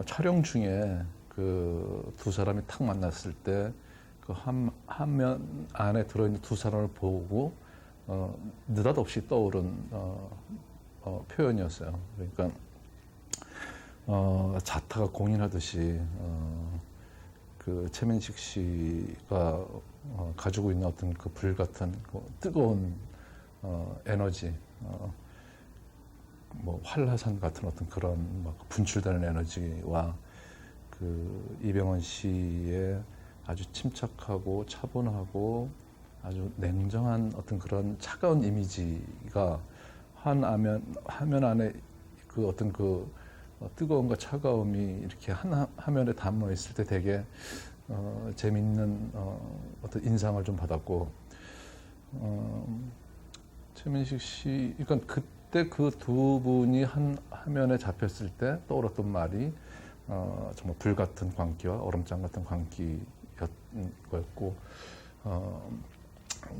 촬영 중에 그 두 사람이 탁 만났을 때 그 화면 안에 들어있는 두 사람을 보고 느닷없이 떠오른 표현이었어요. 그러니까 자타가 공인하듯이 그 최민식 씨가 가지고 있는 어떤 그 불같은 그 뜨거운 에너지, 뭐 활화산 같은 어떤 그런 막 분출되는 에너지와 그 이병헌 씨의 아주 침착하고 차분하고 아주 냉정한 어떤 그런 차가운 이미지가 화면 안에 그 어떤 그 뜨거움과 차가움이 이렇게 한 화면에 담아 있을 때 되게 재밌는 어떤 인상을 좀 받았고, 최민식 씨, 그러니까 그때 그 두 분이 한 화면에 잡혔을 때 떠올랐던 말이 정말 불 같은 광기와 얼음장 같은 광기였고,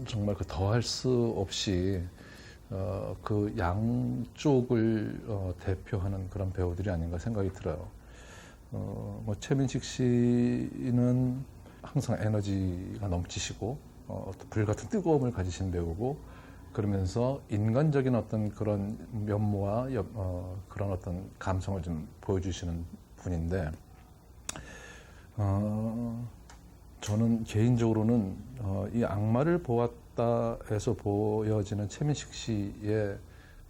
정말 그 더할 수 없이 그 양쪽을 대표하는 그런 배우들이 아닌가 생각이 들어요. 뭐 최민식 씨는 항상 에너지가 넘치시고 불같은 뜨거움을 가지신 배우고, 그러면서 인간적인 어떤 그런 면모와 그런 어떤 감성을 좀 보여주시는 분인데, 저는 개인적으로는 이 악마를 보았다에서 보여지는 최민식 씨의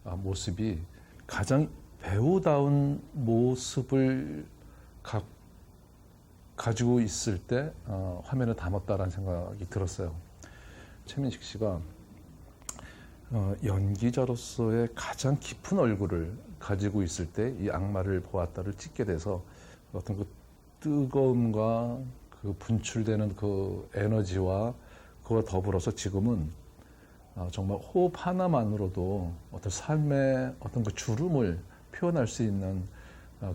모습이 가장 배우다운 모습을 가지고 있을 때 화면에 담았다라는 생각이 들었어요. 최민식 씨가 연기자로서의 가장 깊은 얼굴을 가지고 있을 때 이 악마를 보았다를 찍게 돼서 어떤 그 뜨거움과 그 분출되는 그 에너지와 그와 더불어서 지금은 정말 호흡 하나만으로도 어떤 삶의 어떤 그 주름을 표현할 수 있는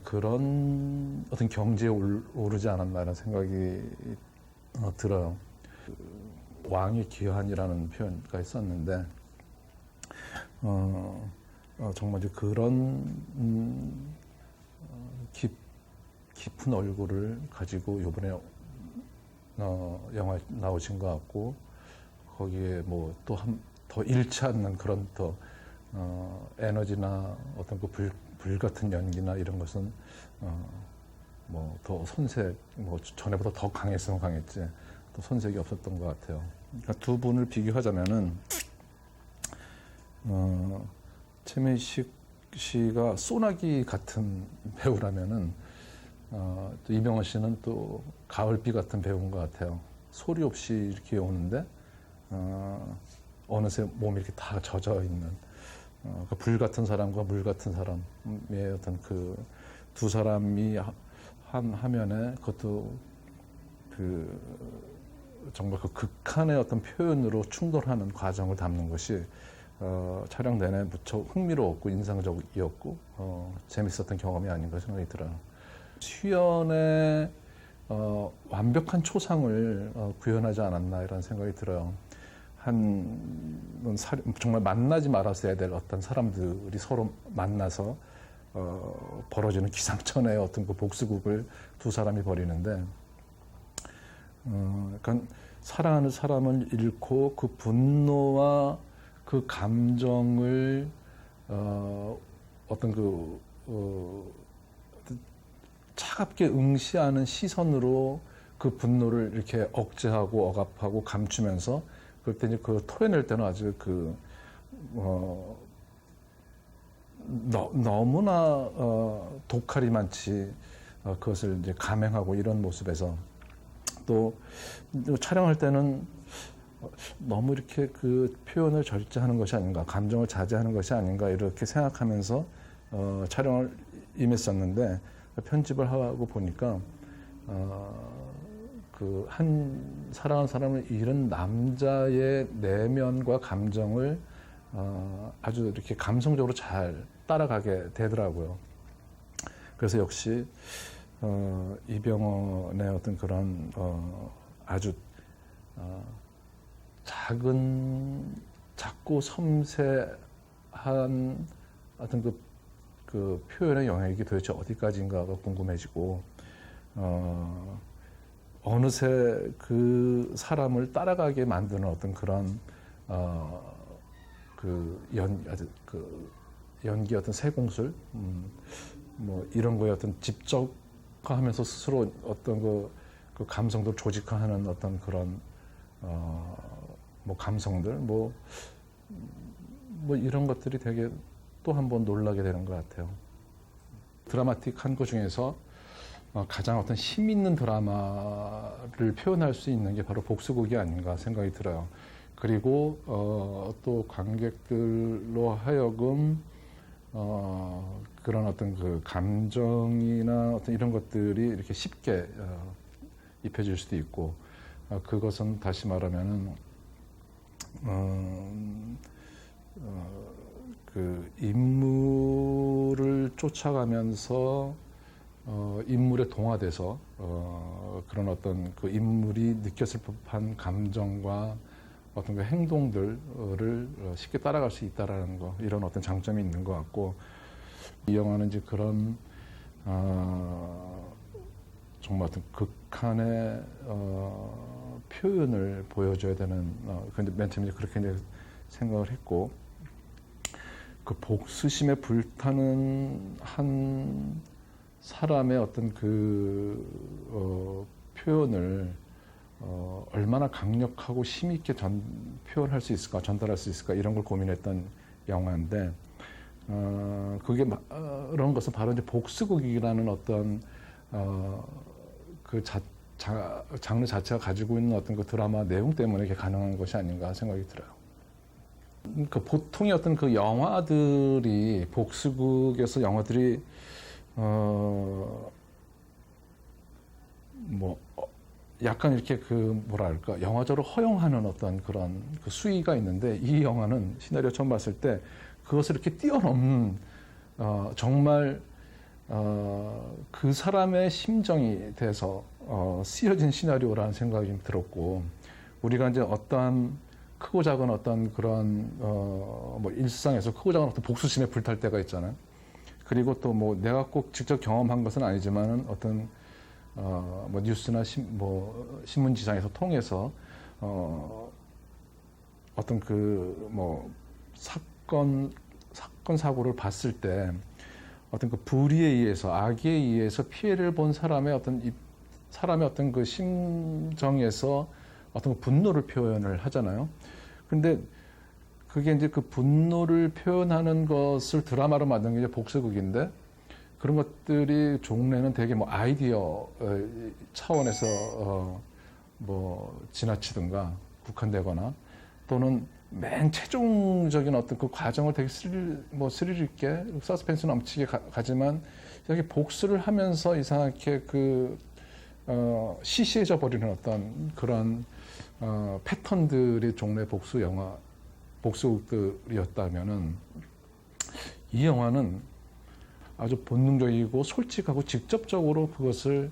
그런 어떤 경지에 오르지 않았나라는 생각이 들어요. 왕의 기한이라는 표현가 있었는데, 정말 그런 깊은 얼굴을 가지고 이번에 영화에 나오신 것 같고, 거기에 뭐 또 더 잃지 않는 그런 더 에너지나 어떤 그 불 같은 연기나 이런 것은 뭐 더 손색, 뭐 전에보다 더 강했으면 강했지 또 손색이 없었던 것 같아요. 그러니까 두 분을 비교하자면은 최민식 씨가 소나기 같은 배우라면은 또 이병헌 씨는 또 가을비 같은 배우인 것 같아요. 소리 없이 이렇게 오는데 어느새 몸이 이렇게 다 젖어 있는 그 불 같은 사람과 물 같은 사람의 어떤 그 두 사람이 한 화면에, 그것도 그 정말 그 극한의 어떤 표현으로 충돌하는 과정을 담는 것이 촬영 내내 무척 흥미로웠고 인상적이었고 재밌었던 경험이 아닌가 생각이 들어요. 수연의 완벽한 초상을 구현하지 않았나 이런 생각이 들어요. 정말 만나지 말았어야 될 어떤 사람들이 서로 만나서 벌어지는 기상천외의 어떤 그 복수극을 두 사람이 벌이는데, 그러니까 사랑하는 사람을 잃고 그 분노와 그 감정을 어떤 차갑게 응시하는 시선으로 그 분노를 이렇게 억제하고 억압하고 감추면서, 그럴 때 이제 그 토해낼 때는 아주 너무나 독할이 많지 그것을 이제 감행하고 이런 모습에서, 또 촬영할 때는 너무 이렇게 그 표현을 절제하는 것이 아닌가, 감정을 자제하는 것이 아닌가 이렇게 생각하면서 촬영을 임했었는데, 편집을 하고 보니까 그 한 사랑하는 사람을 잃은 남자의 내면과 감정을 아주 이렇게 감성적으로 잘 따라가게 되더라고요. 그래서 역시 이병헌의 어떤 그런 아주 작고 섬세한 어떤 그 그 표현의 영역이 도대체 어디까지인가가 궁금해지고 어느새 그 사람을 따라가게 만드는 어떤 그런 그 연기 어떤 세공술 뭐 이런 거에 어떤 집적화하면서 스스로 어떤 그 감성들 조직화하는 어떤 그런 뭐 감성들 뭐 이런 것들이 되게 또 한 번 놀라게 되는 것 같아요. 드라마틱한 것 중에서 가장 어떤 힘 있는 드라마를 표현할 수 있는 게 바로 복수극이 아닌가 생각이 들어요. 그리고 또 관객들로 하여금 그런 어떤 그 감정이나 어떤 이런 것들이 이렇게 쉽게 입혀질 수도 있고 그것은 다시 말하면은 그 인물을 쫓아가면서 인물에 동화돼서 그런 어떤 그 인물이 느꼈을 법한 감정과 어떤 그 행동들을 쉽게 따라갈 수 있다라는 거 이런 어떤 장점이 있는 것 같고 이 영화는 이제 그런 정말 어떤 극한의 표현을 보여줘야 되는 근데 맨 처음에 그렇게 이제 생각을 했고 그 복수심에 불타는 한 사람의 어떤 그 표현을 얼마나 강력하고 힘있게 표현할 수 있을까, 전달할 수 있을까 이런 걸 고민했던 영화인데 그게 그런 것은 바로 이제 복수극이라는 어떤 그 장르 자체가 가지고 있는 어떤 그 드라마 내용 때문에 이게 가능한 것이 아닌가 생각이 들어요. 그 보통의 어떤 그 영화들이 복수극에서 영화들이 뭐 약간 이렇게 그 뭐랄까 영화적으로 허용하는 어떤 그런 그 수위가 있는데 이 영화는 시나리오 처음 봤을 때 그것을 이렇게 뛰어넘는 정말 그 사람의 심정이 돼서 쓰여진 시나리오라는 생각이 좀 들었고 우리가 이제 어떠한 크고 작은 어떤 그런 뭐 일상에서 크고 작은 어떤 복수심에 불탈 때가 있잖아요. 그리고 또 뭐 내가 꼭 직접 경험한 것은 아니지만은 어떤 뭐 뉴스나 신문지상에서 통해서 어떤 그 뭐 사건 사고를 봤을 때 어떤 그 불의에 의해서 악에 의해서 피해를 본 사람의 어떤 그 심정에서 어떤 분노를 표현을 하잖아요. 근데 그게 이제 그 분노를 표현하는 것을 드라마로 만든 게 이제 복수극인데 그런 것들이 종래는 되게 뭐 아이디어 차원에서 뭐 지나치든가 국한되거나 또는 맨 최종적인 어떤 그 과정을 되게 스릴 있게 서스펜스 넘치게 가지만 이렇게 복수를 하면서 이상하게 그 시시해져 버리는 어떤 그런 패턴들이 종래 복수극들이었다면은 이 영화는 아주 본능적이고 솔직하고 직접적으로 그것을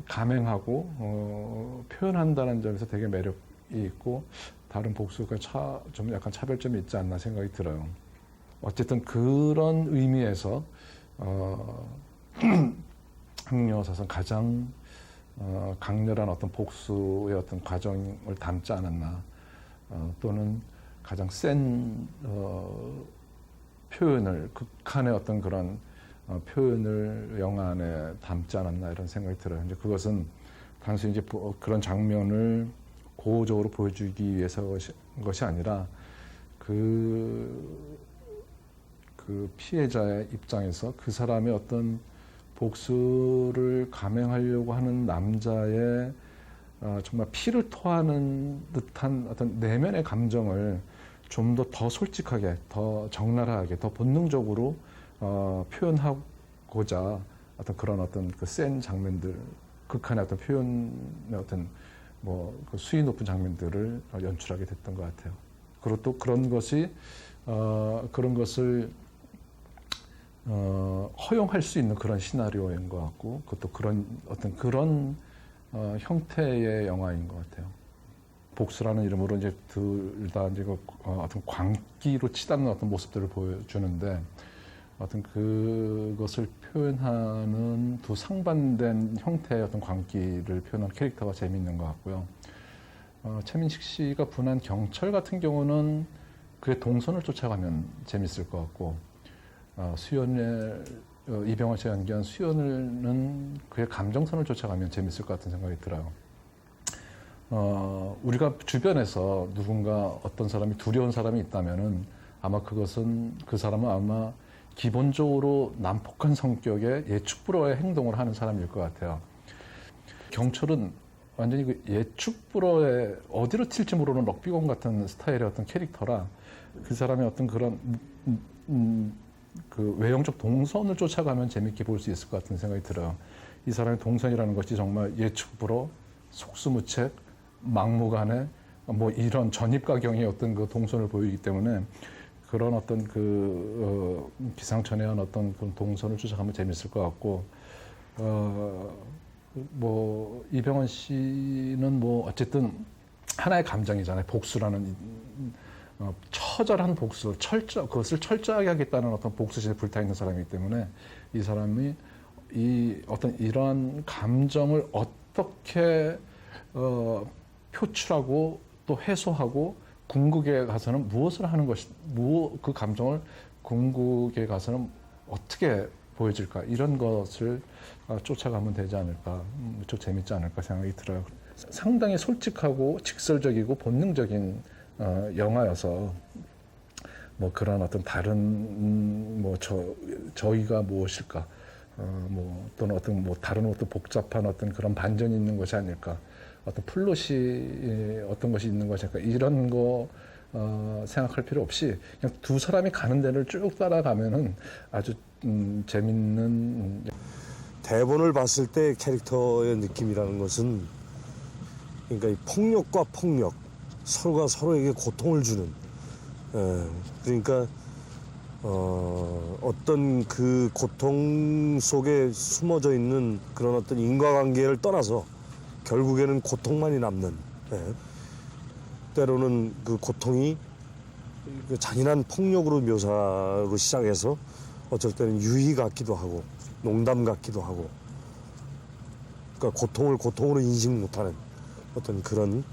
감행하고 표현한다는 점에서 되게 매력이 있고 다른 복수가 좀 약간 차별점이 있지 않나 생각이 들어요. 어쨌든 그런 의미에서 한국 영화 사상 가장 강렬한 어떤 복수의 어떤 과정을 담지 않았나 또는 가장 센 표현을 극한의 어떤 그런 표현을 영화 안에 담지 않았나 이런 생각이 들어요. 이제 그것은 단순히 이제 그런 장면을 고의적으로 보여주기 위해서 것이 아니라 그 피해자의 입장에서 그 사람의 어떤 복수를 감행하려고 하는 남자의 정말 피를 토하는 듯한 어떤 내면의 감정을 좀 더 솔직하게, 더 적나라하게, 더 본능적으로 표현하고자 어떤 그런 어떤 그 센 장면들, 극한의 어떤 표현의 어떤 그 수위 높은 장면들을 연출하게 됐던 것 같아요. 그리고 또 그런 것을 허용할 수 있는 그런 시나리오인 것 같고, 그것도 그런 형태의 영화인 것 같아요. 복수라는 이름으로 이제 둘 다 이제 어떤 광기로 치닫는 어떤 모습들을 보여주는데, 어떤 그것을 표현하는 두 상반된 형태의 어떤 광기를 표현하는 캐릭터가 재미있는 것 같고요. 최민식 씨가 분한 경철 같은 경우는 그의 동선을 쫓아가면 재밌을 것 같고, 수연의 이병헌 씨가 연기한 수연은 그의 감정선을 쫓아가면 재밌을 것 같은 생각이 들어요. 우리가 주변에서 누군가 어떤 사람이 두려운 사람이 있다면은 아마 그것은 그 사람은 아마 기본적으로 난폭한 성격의 예측불허의 행동을 하는 사람일 것 같아요. 경철은 완전히 그 예측불허의 어디로 튈지 모르는 럭비공 같은 스타일의 어떤 캐릭터라 그 사람의 어떤 그런 그 외형적 동선을 쫓아가면 재밌게 볼 수 있을 것 같은 생각이 들어요. 이 사람의 동선이라는 것이 정말 예측불허, 속수무책, 막무가내 뭐 이런 전입가경의 어떤 그 동선을 보이기 때문에 그런 어떤 그 기상천외한 어떤 그런 동선을 쫓아가면 재밌을 것 같고, 뭐 이병헌 씨는 뭐 어쨌든 하나의 감정이잖아요. 복수라는 처절한 복수, 그것을 철저하게 하겠다는 어떤 복수심에 불타 있는 사람이기 때문에 이 사람이 이 어떤 이러한 감정을 어떻게 표출하고 또 해소하고 궁극에 가서는 무엇을 하는 것이, 그 감정을 궁극에 가서는 어떻게 보여질까, 이런 것을 쫓아가면 되지 않을까, 좀 재밌지 않을까 생각이 들어요. 상당히 솔직하고 직설적이고 본능적인 영화여서 뭐 그런 어떤 다른 뭐 저희가 무엇일까, 뭐 또는 어떤 뭐 다른 어떤 복잡한 어떤 그런 반전이 있는 것이 아닐까, 어떤 플롯이 어떤 것이 있는 것일까, 이런 거 생각할 필요 없이 그냥 두 사람이 가는 데를 쭉 따라가면은 아주 재밌는. 대본을 봤을 때 캐릭터의 느낌이라는 것은 그러니까 이 폭력과 폭력, 서로가 서로에게 고통을 주는, 그러니까 어떤 그 고통 속에 숨어져 있는 그런 어떤 인과관계를 떠나서 결국에는 고통만이 남는, 때로는 그 고통이 그 잔인한 폭력으로 묘사로 시작해서 어쩔 때는 유희 같기도 하고 농담 같기도 하고, 그러니까 고통을 고통으로 인식 못하는 어떤 그런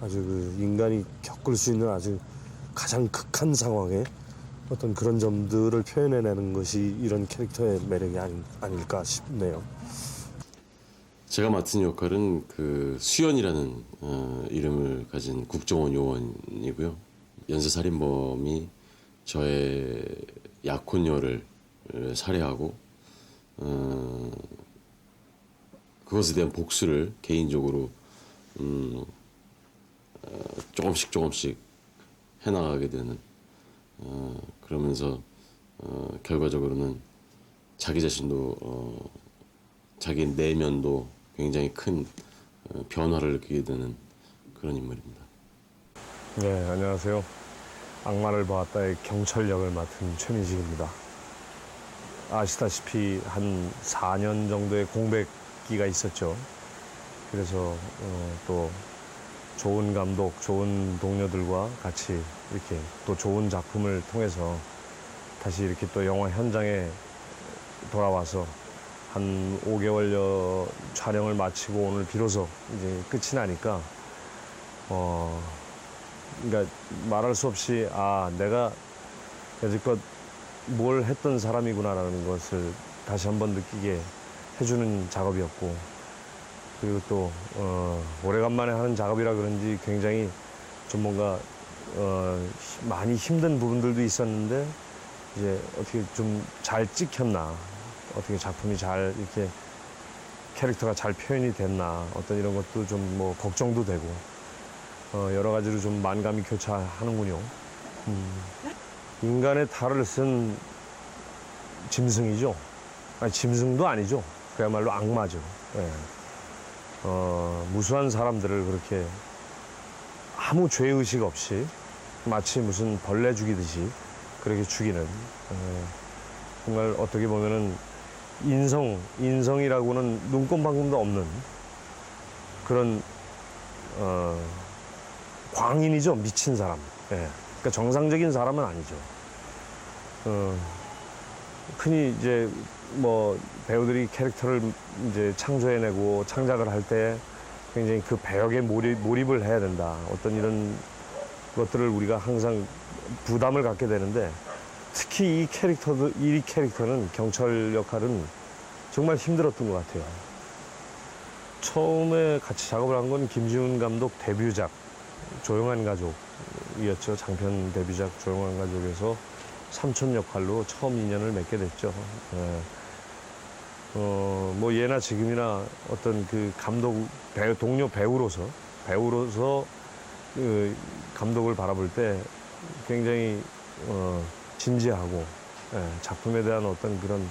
아주 그 인간이 겪을 수 있는 아주 가장 극한 상황의 어떤 그런 점들을 표현해내는 것이 이런 캐릭터의 매력이 아닐까 싶네요. 제가 맡은 역할은 그 수연이라는 이름을 가진 국정원 요원이고요. 연쇄살인범이 저의 약혼녀를 살해하고 그것에 대한 복수를 개인적으로 조금씩 해나가게 되는, 그러면서 결과적으로는 자기 자신도 자기 내면도 굉장히 큰 변화를 느끼게 되는 그런 인물입니다. 네, 안녕하세요. 악마를 보았다의 경철 역을 맡은 최민식입니다. 아시다시피 한 4년 정도의 공백기가 있었죠. 그래서 또 좋은 감독, 좋은 동료들과 같이 이렇게 또 좋은 작품을 통해서 다시 이렇게 또 영화 현장에 돌아와서 한 5개월여 촬영을 마치고 오늘 비로소 이제 끝이 나니까 그러니까 말할 수 없이 내가 여지껏 뭘 했던 사람이구나라는 것을 다시 한번 느끼게 해주는 작업이었고, 그리고 또 오래간만에 하는 작업이라 그런지 굉장히 좀 뭔가 많이 힘든 부분들도 있었는데 이제 어떻게 좀 잘 찍혔나, 어떻게 작품이 잘 이렇게 캐릭터가 잘 표현이 됐나, 어떤 이런 것도 좀 뭐 걱정도 되고 여러 가지로 좀 만감이 교차하는군요. 인간의 탈을 쓴 짐승이죠. 아니, 짐승도 아니죠. 그야말로 악마죠. 예. 무수한 사람들을 그렇게 아무 죄의식 없이 마치 무슨 벌레 죽이듯이 그렇게 죽이는, 정말 어떻게 보면은 인성이라고는 눈꼽만큼도 없는 그런 광인이죠. 미친 사람. 예. 그러니까 정상적인 사람은 아니죠. 흔히 이제 뭐 배우들이 캐릭터를 이제 창조해내고 창작을 할 때 굉장히 그 배역에 몰입을 해야 된다. 어떤 이런 것들을 우리가 항상 부담을 갖게 되는데 특히 이 캐릭터는 경찰 역할은 정말 힘들었던 것 같아요. 처음에 같이 작업을 한 건 김지훈 감독 데뷔작 조용한 가족이었죠. 장편 데뷔작 조용한 가족에서 삼촌 역할로 처음 인연을 맺게 됐죠. 예. 뭐 예나 지금이나 어떤 그 동료 배우로서 그 감독을 바라볼 때 굉장히 진지하고 작품에 대한 어떤 그런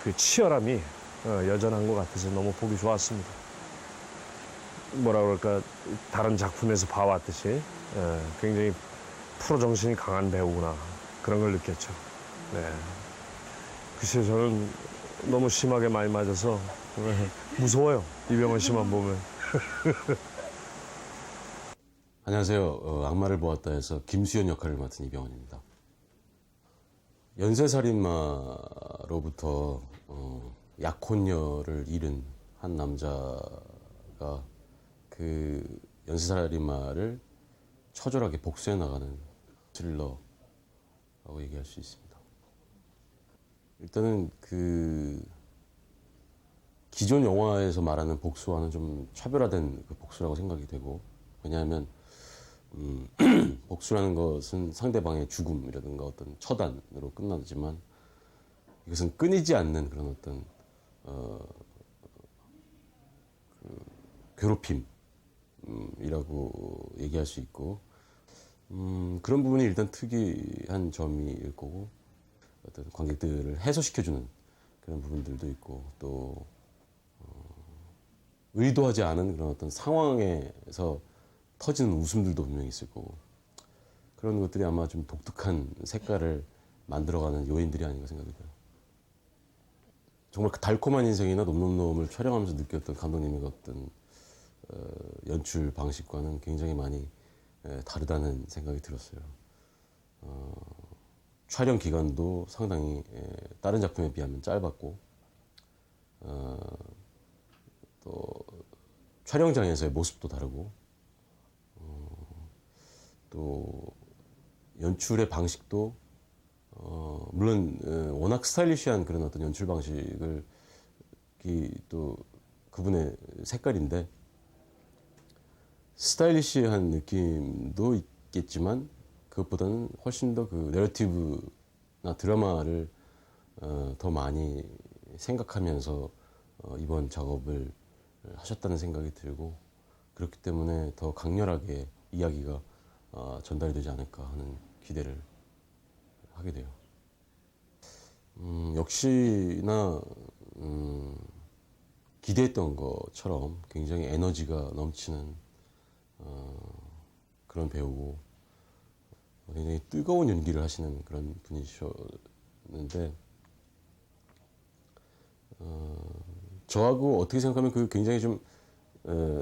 그 치열함이 여전한 것 같아서 너무 보기 좋았습니다. 뭐라 그럴까 다른 작품에서 봐왔듯이 굉장히 프로 정신이 강한 배우구나 그런 걸 느꼈죠. 네. 글쎄 저는 너무 심하게 많이 맞아서 무서워요. 이병헌 씨만 보면. 안녕하세요. 악마를 보았다에서 김수현 역할을 맡은 이병헌입니다. 연쇄살인마로부터 약혼녀를 잃은 한 남자가 그 연쇄살인마를 처절하게 복수해 나가는 스릴러라고 얘기할 수 있습니다. 일단은 그 기존 영화에서 말하는 복수와는 좀 차별화된 그 복수라고 생각이 되고, 왜냐하면 복수라는 것은 상대방의 죽음이라든가 어떤 처단으로 끝나지만 이것은 끊이지 않는 그런 어떤 괴롭힘이라고 얘기할 수 있고, 그런 부분이 일단 특이한 점일 거고, 어떤 관객들을 해소시켜주는 그런 부분들도 있고, 또 의도하지 않은 그런 어떤 상황에서 터지는 웃음들도 분명히 있을 거고, 그런 것들이 아마 좀 독특한 색깔을 만들어가는 요인들이 아닌가 생각이 들어요. 정말 그 달콤한 인생이나 놈놈놈을 촬영하면서 느꼈던 감독님의 어떤 연출 방식과는 굉장히 많이 다르다는 생각이 들었어요. 촬영 기간도 상당히 다른 작품에 비하면 짧았고, 또 촬영장에서의 모습도 다르고, 또 연출의 방식도 물론 워낙 스타일리시한 그런 어떤 연출 방식을 또 그분의 색깔인데, 스타일리시한 느낌도 있겠지만 그것보다는 훨씬 더 그 내러티브나 드라마를 더 많이 생각하면서 이번 작업을 하셨다는 생각이 들고, 그렇기 때문에 더 강렬하게 이야기가 전달이 되지 않을까 하는 기대를 하게 돼요. 역시나 기대했던 것처럼 굉장히 에너지가 넘치는 그런 배우고, 굉장히 뜨거운 연기를 하시는 그런 분이셨는데, 저하고 어떻게 생각하면 그 굉장히 좀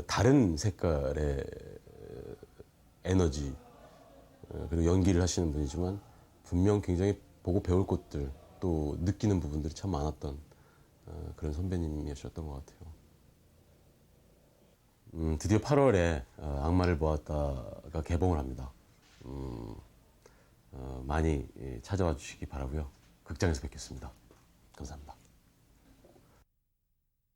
다른 색깔의 에너지 그리고 연기를 하시는 분이지만, 분명 굉장히 보고 배울 것들 또 느끼는 부분들이 참 많았던 그런 선배님이셨던 것 같아요. 드디어 8월에 악마를 보았다가 개봉을 합니다. 많이 찾아와 주시기 바라고요. 극장에서 뵙겠습니다.